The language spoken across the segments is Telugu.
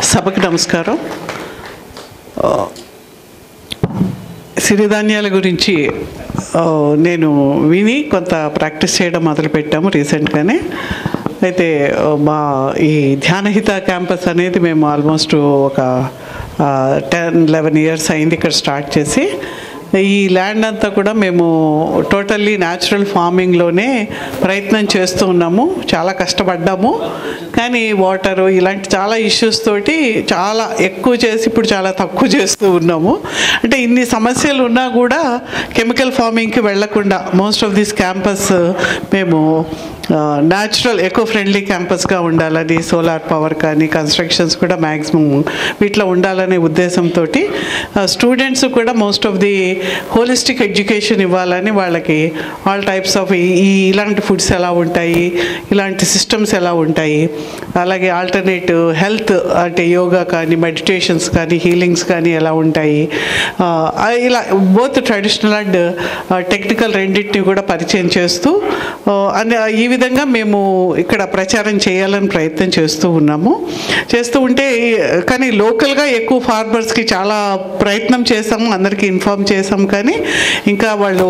సభకి నమస్కారం. సిరిధాన్యాల గురించి నేను విని కొంత ప్రాక్టీస్ చేయడం మొదలుపెట్టాము రీసెంట్గానే. అయితే మా ఈ ధ్యానహిత క్యాంపస్ అనేది మేము ఆల్మోస్ట్ ఒక 10-11 ఇయర్స్ అయింది ఇక్కడ స్టార్ట్ చేసి. ఈ ల్యాండ్ అంతా కూడా మేము టోటల్లీ న్యాచురల్ ఫార్మింగ్లోనే ప్రయత్నం చేస్తూ ఉన్నాము. చాలా కష్టపడ్డాము, కానీ వాటరు ఇలాంటి చాలా ఇష్యూస్ తోటి చాలా ఎక్కువ చేసి ఇప్పుడు చాలా తక్కువ చేస్తూ ఉన్నాము. అంటే ఇన్ని సమస్యలు ఉన్నా కూడా కెమికల్ ఫార్మింగ్కి వెళ్లకుండా మోస్ట్ ఆఫ్ దిస్ క్యాంపస్ మేము న్యాచురల్ ఎకో ఫ్రెండ్లీ క్యాంపస్గా ఉండాలని, సోలార్ పవర్ కానీ కన్స్ట్రక్షన్స్ కూడా మ్యాక్సిమం వీటిలో ఉండాలనే ఉద్దేశంతో స్టూడెంట్స్ కూడా most of the holistic education ఇవ్వాలని, వాళ్ళకి ఆల్ టైప్స్ ఆఫ్ ఇలాంటి ఫుడ్స్ ఎలా ఉంటాయి, ఇలాంటి సిస్టమ్స్ ఎలా ఉంటాయి, అలాగే ఆల్టర్నేటివ్ హెల్త్ అంటే యోగా కానీ మెడిటేషన్స్ కానీ హీలింగ్స్ కానీ ఎలా ఉంటాయి, ఇలా బోత్ ట్రెడిషనల్ అండ్ టెక్నికల్ రెండింటిని కూడా పరిచయం చేస్తూ ఈ విధంగా మేము ఇక్కడ ప్రచారం చేయాలని ప్రయత్నం చేస్తూ ఉన్నాము. చేస్తూ ఉంటే కానీ లోకల్గా ఎక్కువ ఫార్మర్స్కి చాలా ప్రయత్నం చేసాము, అందరికీ ఇన్ఫార్మ్ చేసాము, కానీ ఇంకా వాళ్ళు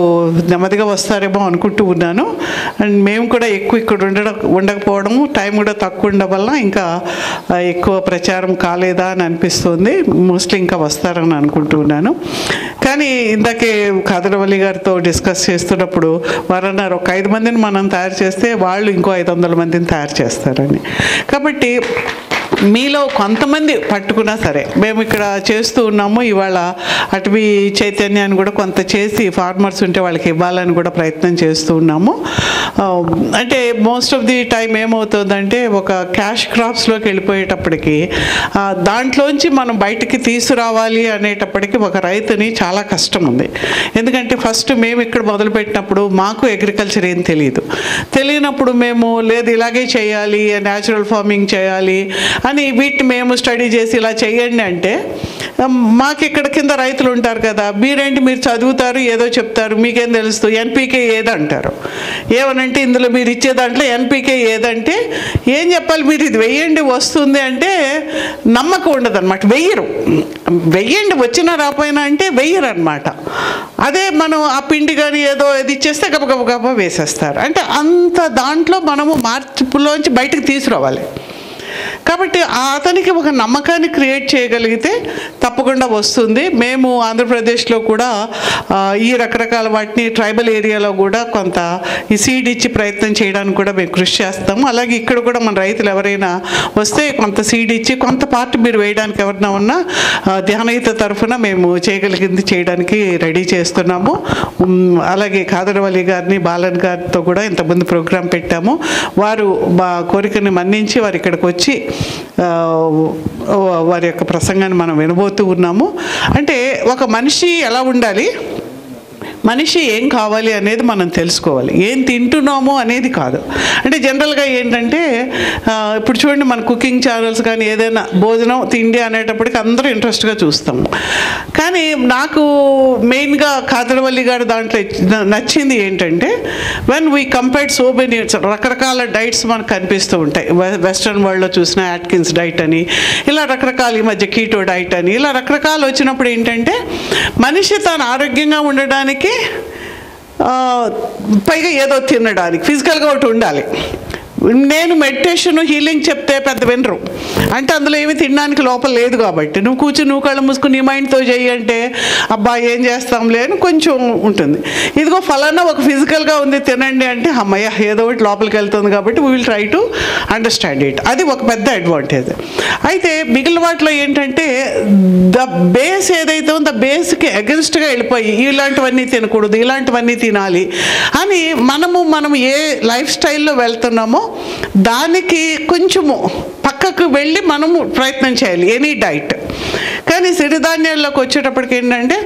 నెమ్మదిగా వస్తారేమో అనుకుంటూ ఉన్నాను. అండ్ మేము కూడా ఎక్కువ ఇక్కడ ఉండకపోవడము, టైం కూడా తక్కువ ఉండడం వల్ల ఇంకా ఎక్కువ ప్రచారం కాలేదా అని అనిపిస్తుంది. మోస్ట్లీ ఇంకా వస్తారని అనుకుంటూ ఉన్నాను. కానీ ఇందాకే కాదరవల్లి గారితో డిస్కస్ చేస్తున్నప్పుడు వారన్నారు ఒక 5 మందిని మనం తయారు చేస్తే వాళ్ళు ఇంకో 500 మందిని తయారు చేస్తారని. కాబట్టి మీలో కొంతమంది పట్టుకున్నా సరే మేము ఇక్కడ చేస్తూ ఉన్నాము. ఇవాళ అటవీ చైతన్యాన్ని కూడా కొంత చేసి ఫార్మర్స్ ఉంటే వాళ్ళకి ఇవ్వాలని కూడా ప్రయత్నం చేస్తూ ఉన్నాము. అంటే మోస్ట్ ఆఫ్ ది టైం ఏమవుతుందంటే ఒక క్యాష్ క్రాప్స్లోకి వెళ్ళిపోయేటప్పటికి దాంట్లోంచి మనం బయటికి తీసుకురావాలి అనేటప్పటికి ఒక రైతుని చాలా కష్టం ఉంది. ఎందుకంటే ఫస్ట్ మేము ఇక్కడ మొదలుపెట్టినప్పుడు మాకు అగ్రికల్చర్ ఏం తెలియనప్పుడు మేము లేదు ఇలాగే చేయాలి, న్యాచురల్ ఫార్మింగ్ చేయాలి అని వీటిని మేము స్టడీ చేసి ఇలా చేయండి అంటే మాకు ఇక్కడ కింద రైతులు ఉంటారు కదా, మీరేంటి మీరు చదువుతారు ఏదో చెప్తారు మీకేం తెలుస్తూ ఎన్పీకే ఏదంటారు. ఏమనంటే ఇందులో మీరు ఇచ్చే దాంట్లో ఎన్పీకే ఏదంటే ఏం చెప్పాలి, మీరు ఇది వెయ్యండి వస్తుంది అంటే నమ్మకం ఉండదు అనమాట. వెయ్యండి వచ్చినా రాపోయినా అంటే వెయ్యరు అనమాట. అదే మనం ఆ పిండి కానీ ఏదో ఇది ఇచ్చేస్తే గబగబ వేసేస్తారు. అంటే అంత దాంట్లో మనము మార్పులోంచి బయటకు తీసుకురావాలి. కాబట్టి అతనికి ఒక నమ్మకాన్ని క్రియేట్ చేయగలిగితే తప్పకుండా వస్తుంది. మేము ఆంధ్రప్రదేశ్లో కూడా ఈ రకరకాల వాటిని ట్రైబల్ ఏరియాలో కూడా కొంత ఈ సీడ్ ఇచ్చి ప్రయత్నం చేయడానికి కూడా మేము కృషి చేస్తాము. అలాగే ఇక్కడ కూడా మన రైతులు ఎవరైనా వస్తే కొంత సీడ్ ఇచ్చి కొంత పార్ట్ మీరు వేయడానికి ఎవరైనా ఉన్నా ధ్యానహిత తరఫున మేము చేయగలిగింది చేయడానికి రెడీ చేస్తున్నాము. అలాగే కాదరవల్లి గారిని బాలన్ గారితో కూడా ఇంతకుముందు ప్రోగ్రాం పెట్టాము. వారు మా కోరికని మన్నించి వారు ఇక్కడికి వచ్చి వారి యొక్క ప్రసంగాన్ని మనం వినబోతూ ఉన్నాము. అంటే ఒక మనిషి ఎలా ఉండాలి, మనిషి ఏం కావాలి అనేది మనం తెలుసుకోవాలి. ఏం తింటున్నామో అనేది కాదు. అంటే జనరల్గా ఏంటంటే ఇప్పుడు చూడండి మన కుకింగ్ ఛానల్స్ కానీ ఏదైనా భోజనం తిండి అనేటప్పటికి అందరూ ఇంట్రెస్ట్గా చూస్తాము. కానీ నాకు మెయిన్గా కాదరవల్లి గారు దాంట్లో నచ్చింది ఏంటంటే when we compared so many రకరకాల డైట్స్ మనకు కనిపిస్తూ ఉంటాయి. వెస్ట్రన్ వరల్డ్లో చూసిన యాట్కిన్స్ డైట్ అని ఇలా రకరకాల ఈ మధ్య కీటో డైట్ అని ఇలా రకరకాలు వచ్చినప్పుడు ఏంటంటే మనిషి తాను ఆరోగ్యంగా ఉండడానికి పైగా ఏదో తినడానికి ఫిజికల్గా ఒకటి ఉండాలి. నేను మెడిటేషన్ హీలింగ్ చెప్తే పెద్ద వినరు. అంటే అందులో ఏమి తినడానికి లోపల లేదు కాబట్టి నువ్వు కూర్చుని నువ్వు కళ్ళు మూసుకుని నీ మైండ్తో చేయంటే అబ్బా ఏం చేస్తాంలే అని కొంచెం ఉంటుంది. ఇదిగో ఫలానా ఒక ఫిజికల్గా ఉంది తినండి అంటే అమ్మయ్య ఏదో ఒకటి లోపలికి వెళ్తుంది కాబట్టి we will try to understand it. అది ఒక పెద్ద అడ్వాంటేజ్. అయితే మిగిలిన వాటిలో ఏంటంటే ద బేస్ ఏదైతే ఉందో బేస్కి అగెన్స్ట్గా వెళ్ళిపోయి ఇలాంటివన్నీ తినకూడదు ఇలాంటివన్నీ తినాలి అని మనము ఏ లైఫ్ స్టైల్లో వెళ్తున్నామో దానికి కొంచెము పక్కకు వెళ్ళి మనము ప్రయత్నం చేయాలి ఎనీ డైట్. కానీ సిరిధాన్యాల్లోకి వచ్చేటప్పటికి ఏంటంటే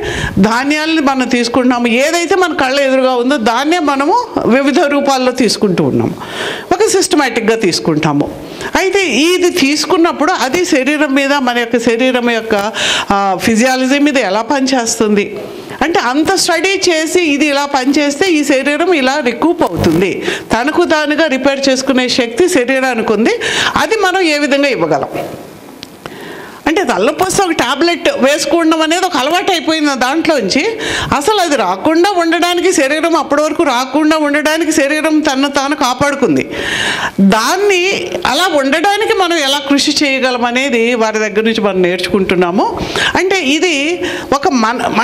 ధాన్యాలని మనం తీసుకుంటున్నాము, ఏదైతే మన కళ్ళ ఎదురుగా ఉందో దాన్నే మనము వివిధ రూపాల్లో తీసుకుంటూ ఉన్నాము, ఒక సిస్టమేటిక్గా తీసుకుంటాము. అయితే ఇది తీసుకున్నప్పుడు అది శరీరం మీద మన యొక్క శరీరం యొక్క ఫిజియాలజీ మీద ఎలా పనిచేస్తుంది అంటే అంత స్టడీ చేసి ఇది ఇలా పనిచేస్తే ఈ శరీరం ఇలా రికూప్ అవుతుంది, తనకు తానుగా రిపేర్ చేసుకునే శక్తి శరీరానికి ఉంది, అది మనం ఏ విధంగా ఇవ్వగలం. అల్లం పోస్తే ఒక టాబ్లెట్ వేసుకోవడం అనేది ఒక అలవాటు అయిపోయింది దాంట్లోంచి. అసలు అది రాకుండా ఉండడానికి శరీరం, అప్పటి వరకు రాకుండా ఉండడానికి శరీరం తను తాను కాపాడుకుంది. దాన్ని అలా ఉండడానికి మనం ఎలా కృషి చేయగలం అనేది వారి దగ్గర నుంచి మనం నేర్చుకుంటున్నాము. అంటే ఇది ఒక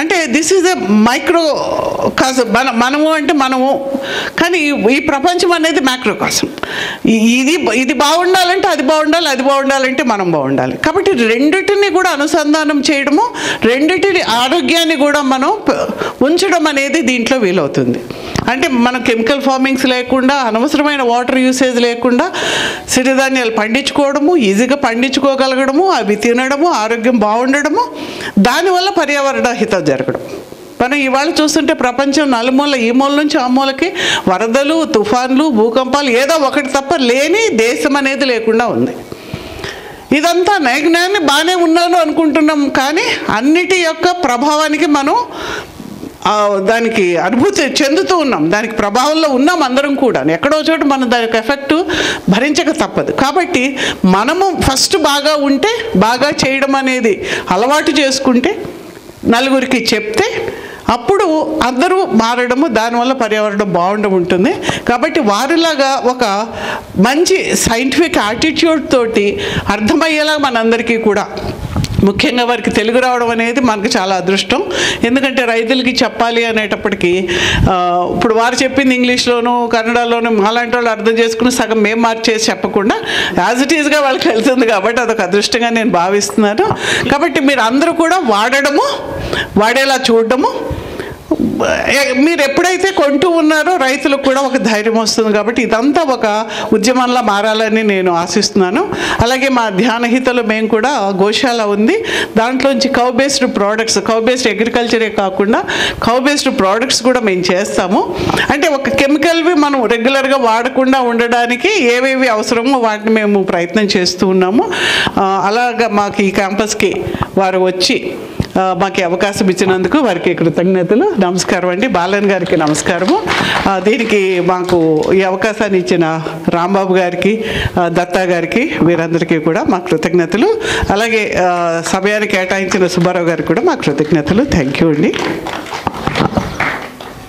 అంటే దిస్ ఈజ్ ఎ మైక్రో కాసం. మనము అంటే మనము, కానీ ఈ ప్రపంచం అనేది మ్యాక్రో కాసం. ఇది బాగుండాలంటే అది బాగుండాలి, అది బాగుండాలంటే మనం బాగుండాలి. కాబట్టి రెండిటిని కూడా అనుసంధానం చేయడము, రెండిటిని ఆరోగ్యాన్ని కూడా మనం ఉంచడం అనేది దీంట్లో వీలవుతుంది. అంటే మనం కెమికల్ ఫార్మింగ్స్ లేకుండా, అనవసరమైన వాటర్ యూసేజ్ లేకుండా సిరిధాన్యాలు పండించుకోవడము, ఈజీగా పండించుకోగలగడము, అవి తినడము, ఆరోగ్యం బాగుండడము, దానివల్ల పర్యావరణ హితం జరగడం. మనం ఇవాళ చూస్తుంటే ప్రపంచం నలుమూల, ఈ మూల నుంచి ఆ మూలకి వరదలు, తుఫాన్లు, భూకంపాలు ఏదో ఒకటి తప్ప లేని దేశం అనేది లేకుండా ఉంది. ఇదంతా నేను బాగానే ఉన్నాను అనుకుంటున్నాం, కానీ అన్నిటి యొక్క ప్రభావానికి మనం దానికి అనుభూతి చెందుతూ ఉన్నాం, దానికి ప్రభావంలో ఉన్నాం అందరం కూడా. ఎక్కడో చోట మనం దానికి ఎఫెక్ట్ భరించక తప్పదు. కాబట్టి మనము ఫస్ట్ బాగా ఉంటే, బాగా చేయడం అనేది అలవాటు చేసుకుంటే, నలుగురికి చెప్తే, అప్పుడు అందరూ మారడము, దానివల్ల పర్యావరణం బాగుండడం ఉంటుంది. కాబట్టి వారిలాగా ఒక మంచి సైంటిఫిక్ యాటిట్యూడ్ తోటి అర్థమయ్యేలా మనందరికీ కూడా, ముఖ్యంగా వారికి తెలుగు రావడం అనేది మనకు చాలా అదృష్టం. ఎందుకంటే రైతులకి చెప్పాలి అనేటప్పటికీ ఇప్పుడు వారు చెప్పింది ఇంగ్లీష్లోనూ కన్నడలోనూ అలాంటి వాళ్ళు అర్థం చేసుకుని సగం మేము మార్చేసి చెప్పకుండా యాజ్ ఇట్ ఈజ్గా వాళ్ళకి వెళ్తుంది. కాబట్టి అదొక అదృష్టంగా నేను భావిస్తున్నాను. కాబట్టి మీరు అందరూ కూడా వాడడము, వాడేలా చూడడము, మీరు ఎప్పుడైతే కొంటూ ఉన్నారో రైతులకు కూడా ఒక ధైర్యం వస్తుంది. కాబట్టి ఇదంతా ఒక ఉద్యమంలా మారాలని నేను ఆశిస్తున్నాను. అలాగే మా ధ్యానహితలో మేము కూడా గోశాల ఉంది, దాంట్లోంచి cow based products, cow based అగ్రికల్చరే కాకుండా కౌ బేస్డ్ ప్రోడక్ట్స్ కూడా మేము చేస్తాము. అంటే ఒక కెమికల్వి మనం రెగ్యులర్గా వాడకుండా ఉండడానికి ఏవేవి అవసరమో వాటిని మేము ప్రయత్నం చేస్తూ ఉన్నాము. అలాగా మాకు ఈ క్యాంపస్కి వారు వచ్చి మాకు అవకాశం ఇచ్చినందుకు వారికి కృతజ్ఞతలు. నమస్కారం అండి. బాలన్ గారికి నమస్కారము. దీనికి మాకు ఈ అవకాశాన్ని ఇచ్చిన రాంబాబు గారికి, దత్తా గారికి, వీరందరికీ కూడా మా కృతజ్ఞతలు. అలాగే సమయాన్ని కేటాయించిన సుబ్బారావు గారికి కూడా మా కృతజ్ఞతలు. థ్యాంక్ యూ అండి.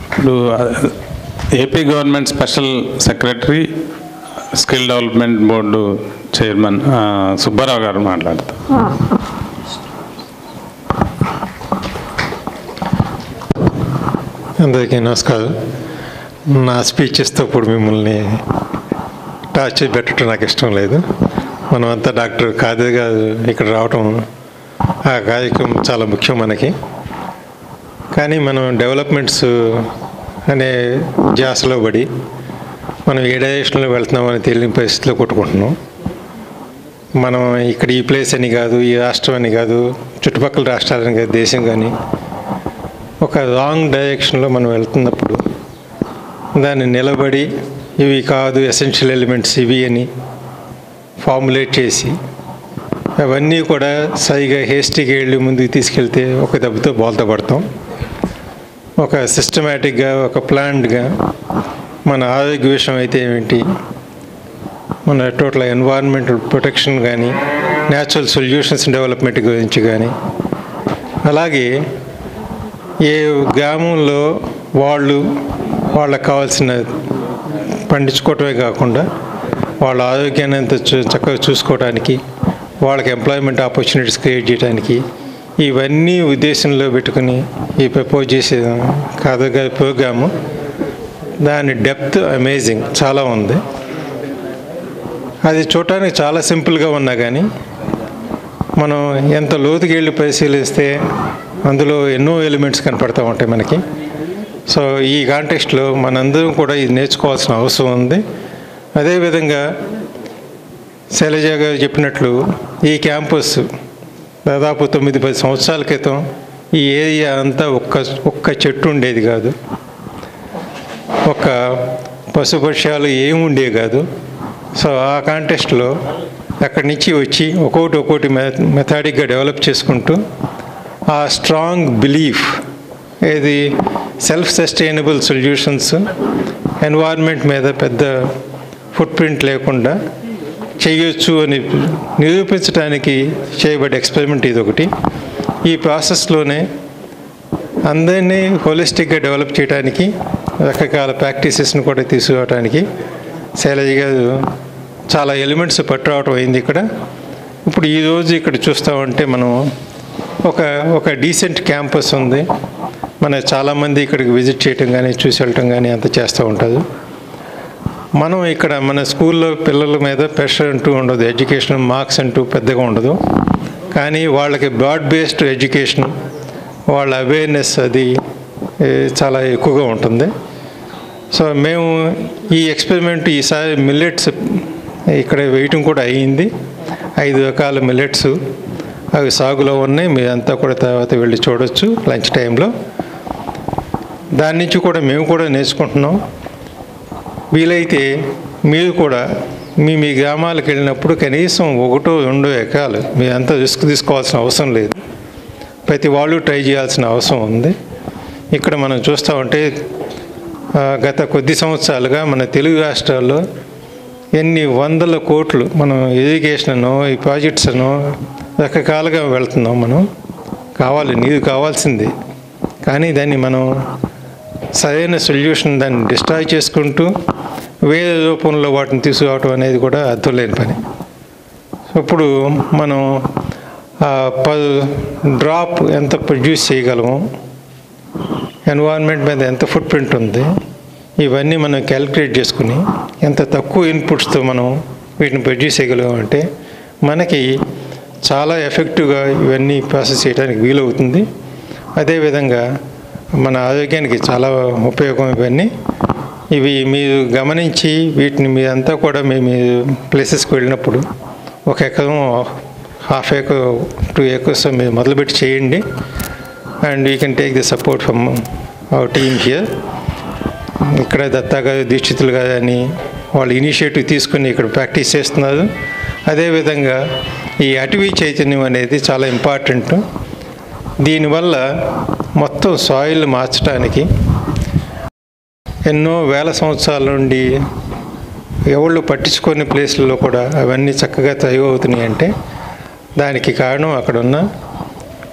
ఇప్పుడు AP government special secretary, skill development board chairman Subbarao గారు మాట్లాడతారు. అందరికీ నమస్కారం. నా స్పీచెస్తో ఇప్పుడు మిమ్మల్ని టార్చర్ పెట్టడం నాకు ఇష్టం లేదు. మనమంతా డాక్టర్ కాదర్ గారు ఇక్కడ రావటం, ఆ కార్యక్రమం చాలా ముఖ్యం మనకి. కానీ మనం డెవలప్మెంట్స్ అనే ధ్యాసలో పడి మనం ఏ డైరెక్షన్లో వెళ్తున్నామని తెలియని పరిస్థితిలో కొట్టుకుంటున్నాం. మనం ఇక్కడ ఈ ప్లేస్ అని కాదు, ఈ రాష్ట్రం అని కాదు, చుట్టుపక్కల రాష్ట్రాలని కాదు, దేశం కానీ ఒక రాంగ్ డైరెక్షన్లో మనం వెళ్తున్నప్పుడు దాన్ని నిలబడి ఇవి కాదు ఎసెన్షియల్ ఎలిమెంట్స్ ఇవి అని ఫార్ములేట్ చేసి అవన్నీ కూడా సరిగా హేస్టీగా వెళ్ళి ముందుకు తీసుకెళ్తే ఒక దెబ్బతో బోల్తా పడతాం. ఒక సిస్టమేటిక్గా, ఒక ప్లాన్డ్గా మన ఆరోగ్య విషయం అయితే ఏమిటి, మన టోటల్ ఎన్వైరన్మెంటల్ ప్రొటెక్షన్ కానీ, న్యాచురల్ సొల్యూషన్స్ డెవలప్మెంట్ గురించి కానీ, అలాగే ఏ గ్రామంలో వాళ్ళకి కావాల్సిన పండించుకోవటమే కాకుండా వాళ్ళ ఆరోగ్యాన్ని అంత చక్కగా చూసుకోవడానికి, వాళ్ళకి ఎంప్లాయ్మెంట్ ఆపర్చునిటీస్ క్రియేట్ చేయడానికి, ఇవన్నీ ఉద్దేశంలో పెట్టుకుని ఈ ప్రపోజ్ చేసే కాదర్ గారి ప్రోగ్రాము, దాని డెప్త్ అమేజింగ్ చాలా ఉంది. అది చూడటానికి చాలా సింపుల్గా ఉన్నా కానీ మనం ఎంత లోతుకి వెళ్ళి పరిశీలిస్తే అందులో ఎన్నో ఎలిమెంట్స్ కనపడుతూ ఉంటాయి మనకి. సో ఈ కాంటెక్స్ట్లో మనందరం కూడా ఇది నేర్చుకోవాల్సిన అవసరం ఉంది. అదేవిధంగా శైలజ గారు చెప్పినట్లు ఈ క్యాంపస్ దాదాపు 9-10 సంవత్సరాల క్రితం ఈ ఏరియా అంతా ఒక్క చెట్టు ఉండేది కాదు, ఒక్క పశుపక్ష్యాలు ఏమి ఉండేవి కాదు. సో ఆ కాంటెక్స్ట్లో అక్కడి నుంచి వచ్చి ఒక్కొక్కటి మెథాడిక్గా డెవలప్ చేసుకుంటూ ఆ స్ట్రాంగ్ బిలీఫ్, ఏది సెల్ఫ్ సస్టైనబుల్ సొల్యూషన్స్, ఎన్వైర్న్మెంట్ మీద పెద్ద ఫుట్ ప్రింట్ లేకుండా చేయొచ్చు అని నిరూపించడానికి చేయబడ్డ ఎక్స్పెరిమెంట్ ఇది ఒకటి. ఈ ప్రాసెస్లోనే అందరినీ హోలిస్టిక్గా డెవలప్ చేయడానికి రకరకాల ప్రాక్టీసెస్ని కూడా తీసుకురావడానికి శైలజ గారు చాలా ఎలిమెంట్స్ పట్టురావటం అయింది ఇక్కడ. ఇప్పుడు ఈరోజు ఇక్కడ చూస్తామంటే మనం ఒక డీసెంట్ క్యాంపస్ ఉంది. మన చాలామంది ఇక్కడికి విజిట్ చేయటం కానీ చూసి వెళ్ళటం కానీ అంత చేస్తూ ఉంటారు. మనం ఇక్కడ మన స్కూల్లో పిల్లల మీద ప్రెషర్ అంటూ ఉండదు, ఎడ్యుకేషన్ మార్క్స్ అంటూ పెద్దగా ఉండదు. కానీ వాళ్ళకి బ్రాడ్ బేస్డ్ ఎడ్యుకేషన్, వాళ్ళ అవేర్నెస్ అది చాలా ఎక్కువగా ఉంటుంది. సో మేము ఈ ఎక్స్పెరిమెంట్ ఈసారి మిల్లెట్స్ ఇక్కడ వేయటం కూడా అయ్యింది. 5 రకాల మిల్లెట్స్ అవి సాగులో ఉన్నాయి. మీరంతా కూడా తర్వాత వెళ్ళి చూడొచ్చు లంచ్ టైంలో. దాని నుంచి కూడా మేము కూడా నేర్చుకుంటున్నాం. వీలైతే మీరు కూడా మీ గ్రామాలకు వెళ్ళినప్పుడు కనీసం 1-2 ఎకరాలు మీరంతా రిస్క్ తీసుకోవాల్సిన అవసరం లేదు. ప్రతి వాళ్ళు ట్రై చేయాల్సిన అవసరం ఉంది. ఇక్కడ మనం చూస్తూ ఉంటే గత కొద్ది సంవత్సరాలుగా మన తెలుగు రాష్ట్రాల్లో ఎన్ని వందల కోట్లు మనం ఇరిగేషన్ ఈ ప్రాజెక్ట్స్ రకరకాలుగా వెళ్తున్నాం. మనం నీరు కావాల్సింది, కానీ దాన్ని మనం సరైన సొల్యూషన్ దాన్ని డిస్ట్రాయ్ చేసుకుంటూ వేరే రూపంలో వాటిని తీసుకురావటం అనేది కూడా అర్థం లేని పని. ఇప్పుడు మనం పర్ డ్రాప్ ఎంత ప్రొడ్యూస్ చేయగలము, ఎన్వైరన్మెంట్ మీద ఎంత ఫుట్ ప్రింట్ ఉంది, ఇవన్నీ మనం క్యాలిక్యులేట్ చేసుకుని ఎంత తక్కువ ఇన్పుట్స్తో మనం వీటిని ప్రొడ్యూస్ చేయగలమంటే మనకి చాలా ఎఫెక్టివ్గా ఇవన్నీ ప్రాసెస్ చేయడానికి వీలవుతుంది. అదేవిధంగా మన ఆరోగ్యానికి చాలా ఉపయోగం ఇవన్నీ. ఇవి మీరు గమనించి వీటిని మీరంతా కూడా మీ ప్లేసెస్కి వెళ్ళినప్పుడు 1 ఎకరం 1/2 acre 2 acres మీరు మొదలుపెట్టి చేయండి. And you can take the support from our team here. ఇక్కడ దత్తా గారు, దీక్షితులు గారు అని వాళ్ళు ఇనిషియేటివ్ తీసుకుని ఇక్కడ ప్రాక్టీస్ చేస్తున్నారు. అదేవిధంగా ఈ అటవీ చైతన్యం అనేది చాలా ఇంపార్టెంట్. దీనివల్ల మొత్తం సాయిల్ మార్చడానికి ఎన్నో వేల సంవత్సరాల నుండి ఎవళ్ళు పట్టించుకొని ప్లేస్లలో కూడా అవన్నీ చక్కగా తయారు అవుతున్నాయి అంటే దానికి కారణం అక్కడ ఉన్న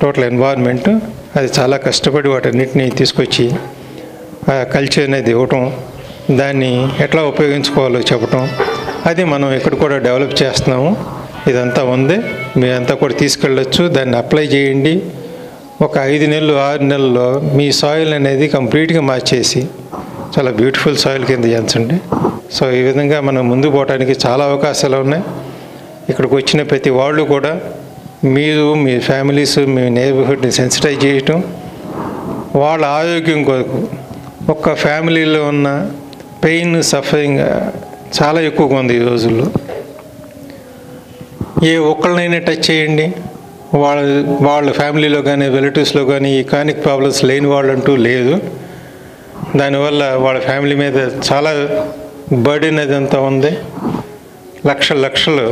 టోటల్ ఎన్వైర్న్మెంట్. అది చాలా కష్టపడి వాటన్నిటిని తీసుకొచ్చి కల్చర్ అనేది ఇవ్వటం, దాన్ని ఎట్లా ఉపయోగించుకోవాలో చెప్పటం, అది మనం ఇక్కడ కూడా డెవలప్ చేస్తున్నాము. ఇదంతా ఉంది, మీరంతా కూడా తీసుకెళ్ళచ్చు, దాన్ని అప్లై చేయండి. ఒక 5 నెలలు 6 నెలల్లో మీ సాయిల్ అనేది కంప్లీట్గా మార్చేసి చాలా బ్యూటిఫుల్ సాయిల్ కింద చేయించండి. సో ఈ విధంగా మనం ముందుకు పోవడానికి చాలా అవకాశాలు ఉన్నాయి. ఇక్కడికి వచ్చిన ప్రతి వాళ్ళు కూడా మీరు మీ ఫ్యామిలీస్ మీ నేబర్హుడ్ని సెన్సిటైజ్ చేయటం, వాళ్ళ ఆరోగ్యం కొరకు ఒక్క ఫ్యామిలీలో ఉన్న పెయిన్ సఫరింగ్ చాలా ఎక్కువగా ఉంది ఈ రోజుల్లో. ఏ ఒక్కళ్ళనైనా టచ్ చేయండి, వాళ్ళ ఫ్యామిలీలో కానీ రిలేటివ్స్లో కానీ ఈ క్రానిక్ ప్రాబ్లమ్స్ లేని వాళ్ళు అంటూ లేదు. దానివల్ల వాళ్ళ ఫ్యామిలీ మీద చాలా బర్డెన్ అదంతా ఉంది. లక్షలు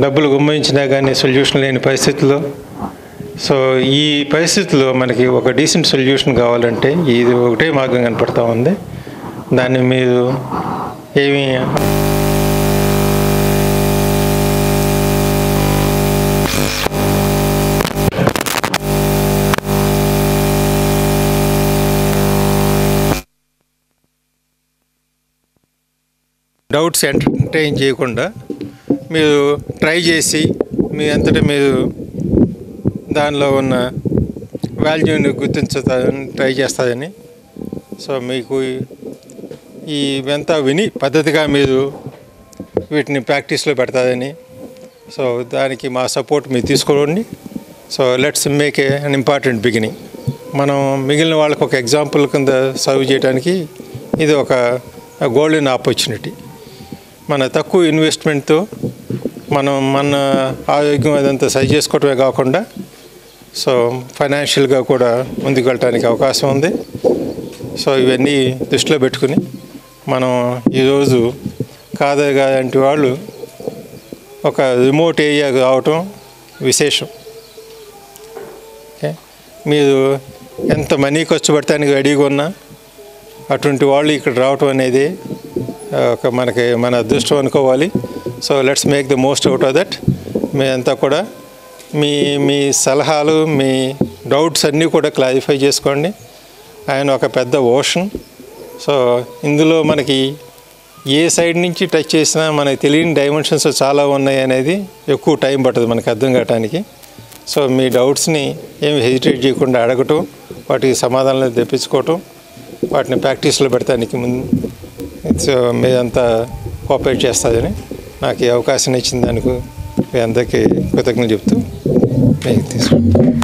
డబ్బులు గుమ్మించినా కానీ సొల్యూషన్ లేని పరిస్థితుల్లో. సో ఈ పరిస్థితుల్లో మనకి ఒక డీసెంట్ సొల్యూషన్ కావాలంటే ఇది ఒకటే మార్గం కనపడతా ఉంది. దాన్ని మీరు ఏమి డౌట్స్ ఎంటర్టైన్ చేయకుండా మీరు ట్రై చేసి మీ అంతటా మీరు దానిలో ఉన్న వాల్యూని గుర్తించుతారని ట్రై చేస్తారని. సో మీకు ఇవంతా విని పద్ధతిగా మీరు వీటిని ప్రాక్టీస్లో పెడతారని. సో దానికి మా సపోర్ట్ మీరు తీసుకోండి. So let's make an important beginning. మనం మిగిలిన వాళ్ళకి ఒక ఎగ్జాంపుల్ కింద సర్వ్ చేయడానికి ఇది ఒక గోల్డెన్ ఆపర్చునిటీ. మన తక్కువ ఇన్వెస్ట్మెంట్తో మన ఆరోగ్యం అదంతా సరి చేసుకోవటమే కాకుండా సో ఫైనాన్షియల్గా కూడా ముందుకు వెళ్ళటానికి అవకాశం ఉంది. సో ఇవన్నీ దృష్టిలో పెట్టుకుని మనం ఈరోజు కాదర్ గారు లాంటి వాళ్ళు ఒక రిమోట్ ఏరియాకి రావటం విశేషం. ఓకే, మీరు ఎంత మనీ ఖర్చు పెడతానికి రెడీగా ఉన్నా అటువంటి వాళ్ళు ఇక్కడ రావటం అనేది మన అదృష్టం అనుకోవాలి. So let's make the most out of that. మీ అంతా కూడా మీ మీ సలహాలు, మీ డౌట్స్ అన్నీ కూడా క్లారిఫై చేసుకోండి. ఆయన ఒక పెద్ద ఓషన్. సో ఇందులో మనకి ఏ సైడ్ నుంచి టచ్ చేసినా మనకి తెలియని డైమెన్షన్స్ చాలా ఉన్నాయి అనేది ఎక్కువ టైం పడుతుంది మనకు అర్థం కావడానికి. సో మీ డౌట్స్ని ఏమి హెజిటేట్ చేయకుండా అడగటం, వాటికి సమాధానాలు తెప్పించుకోవటం, వాటిని ప్రాక్టీస్లో పెడతానికి ముందు సో మీరంతా కోఆపరేట్ చేస్తుందని నాకు ఈ అవకాశం ఇచ్చిన దానికి మీ అందరికీ కృతజ్ఞతలు చెప్తూ మీకు తీసుకుంటాను.